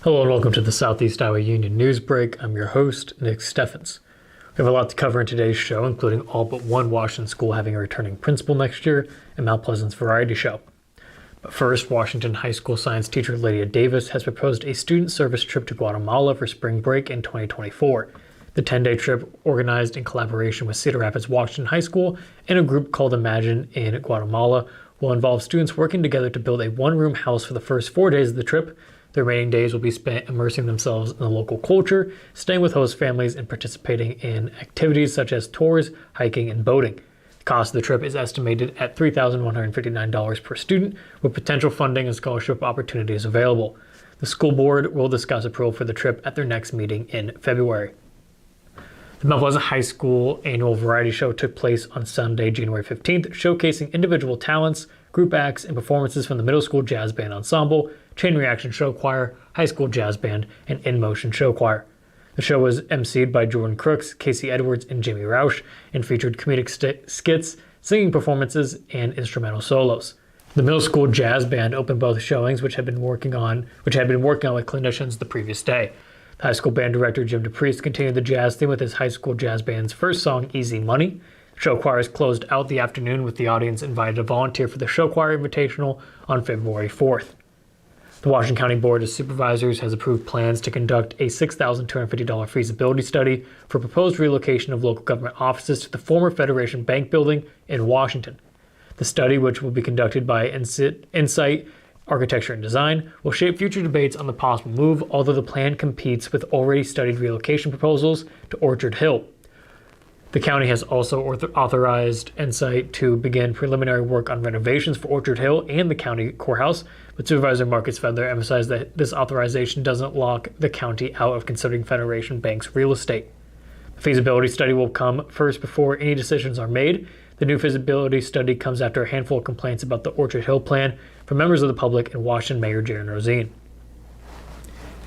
Hello and welcome to the Southeast Iowa Union News Break. I'm your host, Nick Steffens. We have a lot to cover in today's show, including all but one Washington school having a returning principal next year and Mount Pleasant's variety show. But first, Washington High School science teacher Lydia Davis has proposed a student service trip to Guatemala for spring break in 2024. The 10-day trip, organized in collaboration with Cedar Rapids Washington High School and a group called Imagine in Guatemala, will involve students working together to build a one-room house for the first 4 days of the trip. The remaining days will be spent immersing themselves in the local culture, staying with host families, and participating in activities such as tours, hiking, and boating. The cost of the trip is estimated at $3,159 per student, with potential funding and scholarship opportunities available. The school board will discuss approval for the trip at their next meeting in February. The Mount Pleasant High School annual variety show took place on Sunday, January 15th, showcasing individual talents, group acts, and performances from the middle school jazz band ensemble, chain reaction show choir, high school jazz band, and in motion show choir. The show was emceed by Jordan Crooks, Casey Edwards, and Jimmy Roush, and featured comedic skits, singing performances, and instrumental solos. The middle school jazz band opened both showings, which had been working on with clinicians the previous day. The high school band director Jim DePriest continued the jazz theme with his high school jazz band's first song, Easy Money. Show choirs closed out the afternoon with the audience invited to volunteer for the Show Choir Invitational on February 4th. The Washington County Board of Supervisors has approved plans to conduct a $6,250 feasibility study for proposed relocation of local government offices to the former Federation Bank building in Washington. The study, which will be conducted by Insight Architecture and Design, will shape future debates on the possible move, although the plan competes with already studied relocation proposals to Orchard Hill. The county has also authorized Insight to begin preliminary work on renovations for Orchard Hill and the county courthouse, but Supervisor Marcus Fedler emphasized that this authorization doesn't lock the county out of considering Federation Bank's real estate. The feasibility study will come first before any decisions are made. The new feasibility study comes after a handful of complaints about the Orchard Hill plan from members of the public and Washington Mayor Jaron Rosine.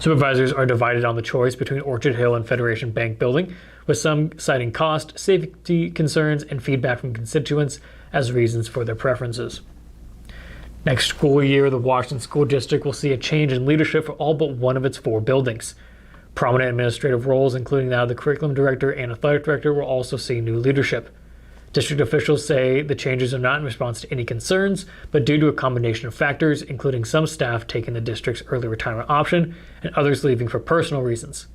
Supervisors are divided on the choice between Orchard Hill and Federation Bank building, with some citing cost, safety concerns, and feedback from constituents as reasons for their preferences. Next school year, the Washington School District will see a change in leadership for all but one of its 4 buildings. Prominent administrative roles, including that of the curriculum director and athletic director, will also see new leadership. District officials say the changes are not in response to any concerns, but due to a combination of factors, including some staff taking the district's early retirement option and others leaving for personal reasons.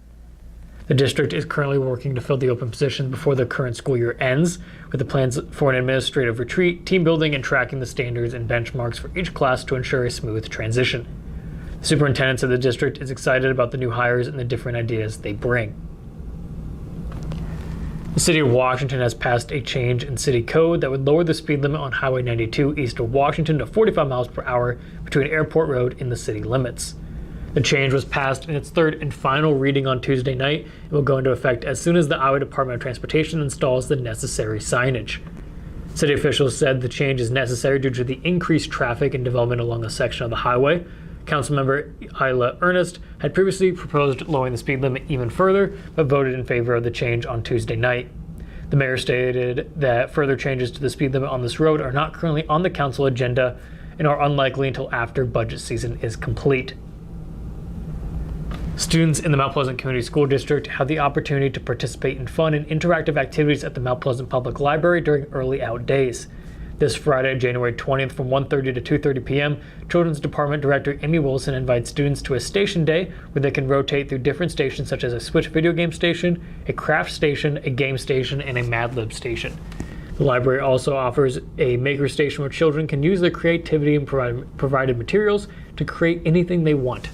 The district is currently working to fill the open positions before the current school year ends, with the plans for an administrative retreat, team building, and tracking the standards and benchmarks for each class to ensure a smooth transition. The superintendent of the district is excited about the new hires and the different ideas they bring. The City of Washington has passed a change in city code that would lower the speed limit on Highway 92 east of Washington to 45 miles per hour between Airport Road and the city limits. The change was passed in its third and final reading on Tuesday night and will go into effect as soon as the Iowa Department of Transportation installs the necessary signage. City officials said the change is necessary due to the increased traffic and development along a section of the highway. Councilmember Isla Ernest had previously proposed lowering the speed limit even further, but voted in favor of the change on Tuesday night. The mayor stated that further changes to the speed limit on this road are not currently on the council agenda and are unlikely until after budget season is complete. Students in the Mount Pleasant Community School District have the opportunity to participate in fun and interactive activities at the Mount Pleasant Public Library during early out days. This Friday, January 20th from 1:30 to 2:30 p.m., Children's Department Director Amy Wilson invites students to a station day where they can rotate through different stations such as a Switch video game station, a craft station, a game station, and a Mad Lib station. The library also offers a maker station where children can use their creativity and provided materials to create anything they want.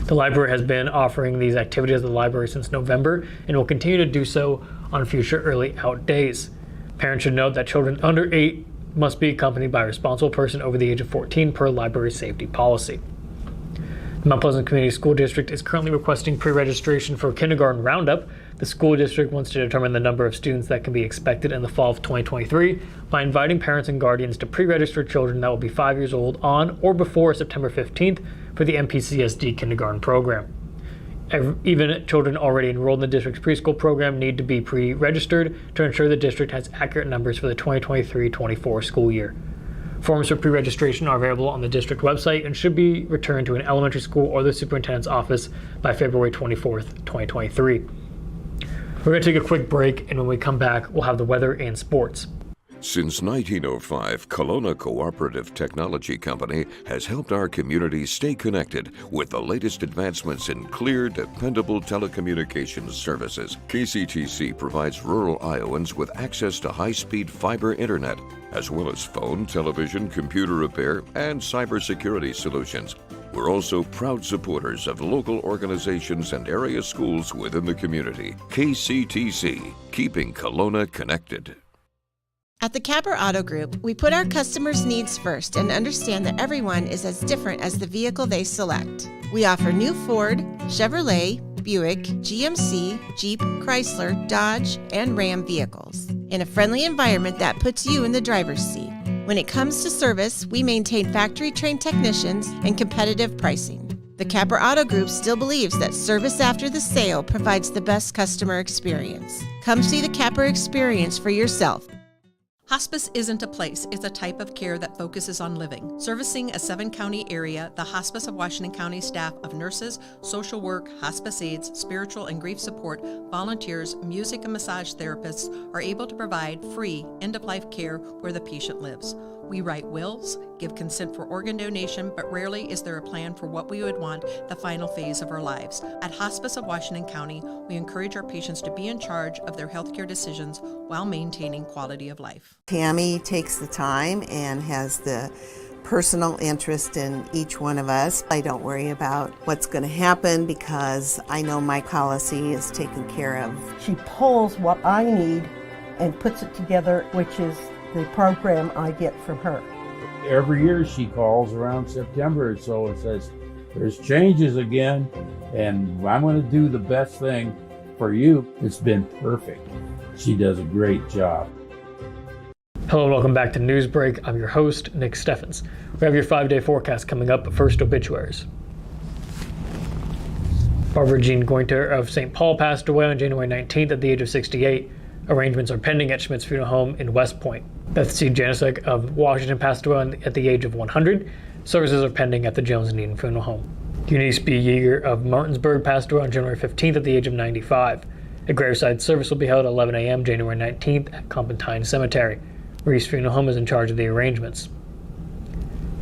The library has been offering these activities at the library since November and will continue to do so on future early out days. Parents should note that children under 8 must be accompanied by a responsible person over the age of 14 per library safety policy. The Mount Pleasant Community School District is currently requesting pre-registration for kindergarten roundup. The school district wants to determine the number of students that can be expected in the fall of 2023 by inviting parents and guardians to pre-register children that will be 5 years old on or before September 15th for the MPCSD kindergarten program. Even children already enrolled in the district's preschool program need to be pre-registered to ensure the district has accurate numbers for the 2023-24 school year. Forms for pre-registration are available on the district website and should be returned to an elementary school or the superintendent's office by February 24th, 2023. We're going to take a quick break, and when we come back, we'll have the weather and sports. Since 1905, Kelowna Cooperative Technology Company has helped our community stay connected with the latest advancements in clear, dependable telecommunications services. KCTC provides rural Iowans with access to high-speed fiber internet, as well as phone, television, computer repair, and cybersecurity solutions. We're also proud supporters of local organizations and area schools within the community. KCTC, keeping Kelowna connected. At the Capper Auto Group, we put our customers' needs first and understand that everyone is as different as the vehicle they select. We offer new Ford, Chevrolet, Buick, GMC, Jeep, Chrysler, Dodge, and Ram vehicles in a friendly environment that puts you in the driver's seat. When it comes to service, we maintain factory-trained technicians and competitive pricing. The Capper Auto Group still believes that service after the sale provides the best customer experience. Come see the Capper experience for yourself. Hospice isn't a place, it's a type of care that focuses on living. Servicing a 7-county area, the Hospice of Washington County staff of nurses, social work, hospice aides, spiritual and grief support, volunteers, music and massage therapists are able to provide free end-of-life care where the patient lives. We write wills, give consent for organ donation, but rarely is there a plan for what we would want the final phase of our lives. At Hospice of Washington County, we encourage our patients to be in charge of their healthcare decisions while maintaining quality of life. Tammy takes the time and has the personal interest in each one of us. I don't worry about what's going to happen because I know my policy is taken care of. She pulls what I need and puts it together, which is the program I get from her. Every year she calls around September or so and says, there's changes again, and I'm going to do the best thing for you. It's been perfect. She does a great job. Hello and welcome back to Newsbreak. I'm your host, Nick Steffens. We have your 5-day forecast coming up, but first obituaries. Barbara Jean Gointer of St. Paul passed away on January 19th at the age of 68. Arrangements are pending at Schmidt's Funeral Home in West Point. Beth C. Janicek of Washington passed away at the age of 100. Services are pending at the Jones and Eden Funeral Home. Eunice B. Yeager of Martinsburg passed away on January 15th at the age of 95. A graveside service will be held at 11 a.m. January 19th at Compantine Cemetery. Reese Funeral Home is in charge of the arrangements.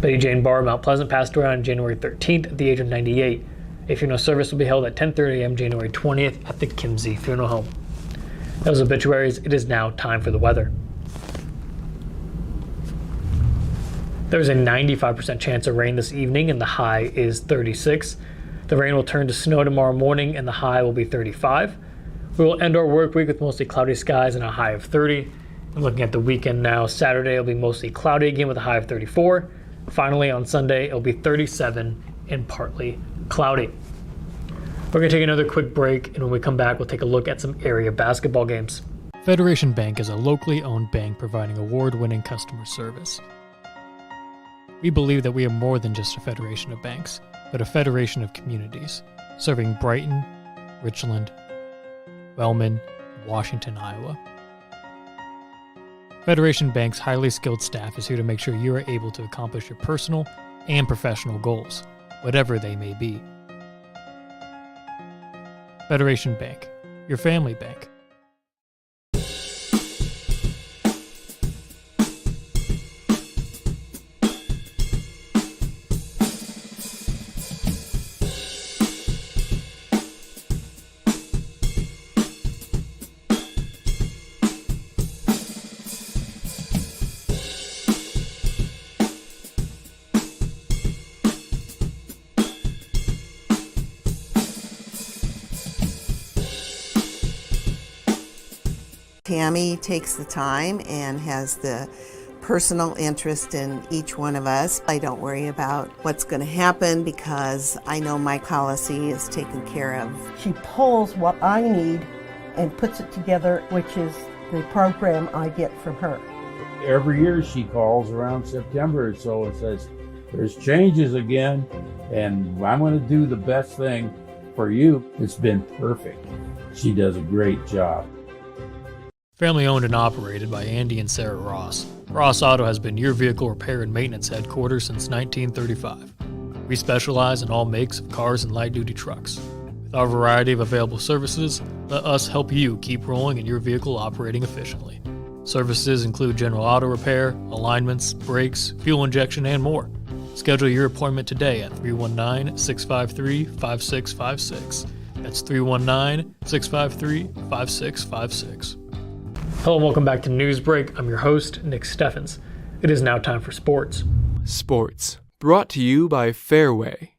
Betty Jane Barr of Mount Pleasant passed away on January 13th at the age of 98. A funeral service will be held at 10:30 a.m. January 20th at the Kimsey Funeral Home. Those obituaries. It is now time for the weather. There's a 95% chance of rain this evening and the high is 36. The rain will turn to snow tomorrow morning and the high will be 35. We will end our work week with mostly cloudy skies and a high of 30. I'm looking at the weekend now. Saturday will be mostly cloudy again with a high of 34. Finally on Sunday it'll be 37 and partly cloudy. We're going to take another quick break, and when we come back, we'll take a look at some area basketball games. Federation Bank is a locally owned bank providing award-winning customer service. We believe that we are more than just a federation of banks, but a federation of communities, serving Brighton, Richland, Wellman, and Washington, Iowa. Federation Bank's highly skilled staff is here to make sure you are able to accomplish your personal and professional goals, whatever they may be. Federation Bank, your family bank. Tammy takes the time and has the personal interest in each one of us. I don't worry about what's going to happen because I know my policy is taken care of. She pulls what I need and puts it together, which is the program I get from her. Every year she calls around September or so and says, there's changes again, and I'm going to do the best thing for you. It's been perfect. She does a great job. Family owned and operated by Andy and Sarah Ross, Ross Auto has been your vehicle repair and maintenance headquarters since 1935. We specialize in all makes of cars and light-duty trucks. With our variety of available services, let us help you keep rolling and your vehicle operating efficiently. Services include general auto repair, alignments, brakes, fuel injection, and more. Schedule your appointment today at 319-653-5656. That's 319-653-5656. Hello and welcome back to Newsbreak. I'm your host, Nick Steffens. It is now time for sports. Sports, brought to you by Fairway.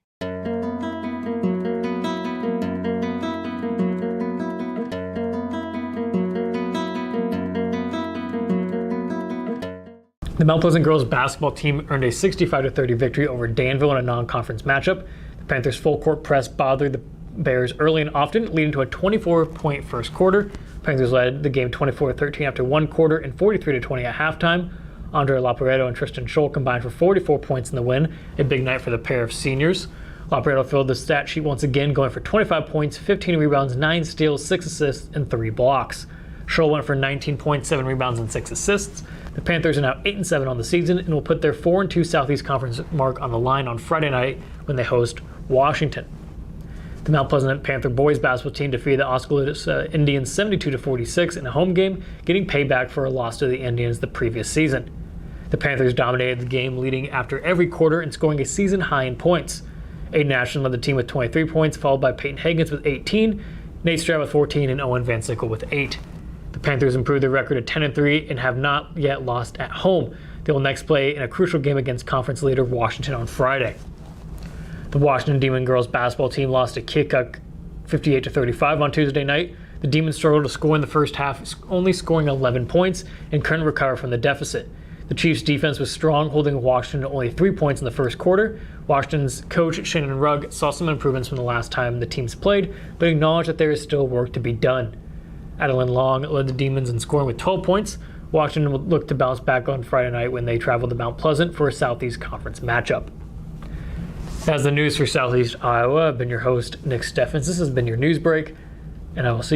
The Mount Pleasant girls basketball team earned a 65-30 victory over Danville in a non-conference matchup. The Panthers' full-court press bothered the Bears early and often, leading to a 24-point first quarter. Panthers led the game 24-13 after one quarter and 43-20 at halftime. Andre Laparedo and Tristan Scholl combined for 44 points in the win, a big night for the pair of seniors. Laparedo filled the stat sheet once again, going for 25 points, 15 rebounds, 9 steals, 6 assists, and 3 blocks. Scholl went for 19 points, 7 rebounds, and 6 assists. The Panthers are now 8-7 on the season and will put their 4-2 Southeast Conference mark on the line on Friday night when they host Washington. The Mount Pleasant Panther boys basketball team defeated the Oskaloosa Indians 72-46 in a home game, getting payback for a loss to the Indians the previous season. The Panthers dominated the game, leading after every quarter and scoring a season high in points. Aiden Ashton led the team with 23 points, followed by Peyton Higgins with 18, Nate Stroud with 14, and Owen Van Sickle with 8. The Panthers improved their record to 10-3 and have not yet lost at home. They will next play in a crucial game against conference leader Washington on Friday. The Washington Demon girls basketball team lost to Keokuk 58-35 on Tuesday night. The Demons struggled to score in the first half, only scoring 11 points, and couldn't recover from the deficit. The Chiefs' defense was strong, holding Washington to only 3 points in the first quarter. Washington's coach, Shannon Rugg, saw some improvements from the last time the teams played, but acknowledged that there is still work to be done. Adeline Long led the Demons in scoring with 12 points. Washington will look to bounce back on Friday night when they travel to Mount Pleasant for a Southeast Conference matchup. That's the news for Southeast Iowa. I've been your host, Nick Steffens. This has been your news break, and I will see you